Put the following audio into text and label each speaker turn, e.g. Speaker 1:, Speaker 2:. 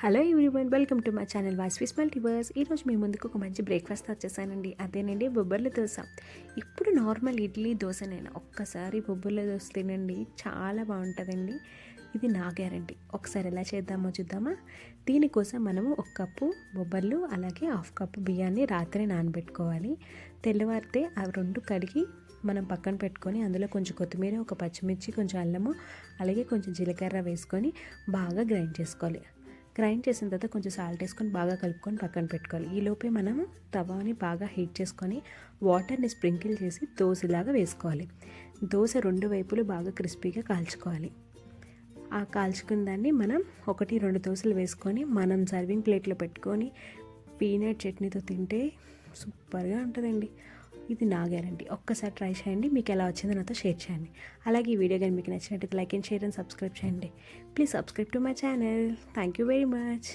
Speaker 1: Hello everyone, welcome to my channel Vasvi multiverse. ఈరోజు మీ ముందుకు ఒక మంచి బ్రేక్ఫాస్ట్ వచ్చేసానండి. అదేనండి బొబ్బర్ల దోశ. ఇప్పుడు నార్మల్ ఇడ్లీ దోశనైనా ఒక్కసారి బొబ్బర్ల దోశ తినండి, చాలా బాగుంటుందండి. ఇది నా గ్యారంటీ. ఒకసారి ఎలా చేద్దామో చూద్దామా. దీనికోసం మనము 1 కప్పు బొబ్బర్లు అలాగే 1/2 కప్పు బియ్యాన్ని రాత్రి నానబెట్టుకోవాలి. తెల్లవారితే అవి 2 కడిగి మనం పక్కన పెట్టుకొని అందులో కొంచెం కొత్తిమీర, ఒక పచ్చిమిర్చి, కొంచెం అల్లము అలాగే కొంచెం జీలకర్ర వేసుకొని బాగా గ్రైండ్ చేసుకోవాలి. గ్రైండ్ చేసిన తర్వాత కొంచెం సాల్ట్ వేసుకొని బాగా కలుపుకొని పక్కన పెట్టుకోవాలి. ఈలోపే మనం తవాని బాగా హీట్ చేసుకొని వాటర్ని స్ప్రింకిల్ చేసి దోశలాగా వేసుకోవాలి. దోశ 2 వైపులు బాగా క్రిస్పీగా కాల్చుకోవాలి. ఆ కాల్చుకున్న దాన్ని మనం 1-2 దోశలు వేసుకొని మనం సర్వింగ్ ప్లేట్లో పెట్టుకొని పీనట్ చట్నీతో తింటే సూపర్గా ఉంటుందండి. ఇది నా గ్యారంటీ. ఒక్కసారి ట్రై చేయండి. మీకు ఎలా వచ్చిందో నాతో షేర్ చేయండి. అలాగే ఈ వీడియో కానీ మీకు నచ్చినట్టయితే like and share and subscribe చేయండి. Please subscribe to my channel. Thank you very much.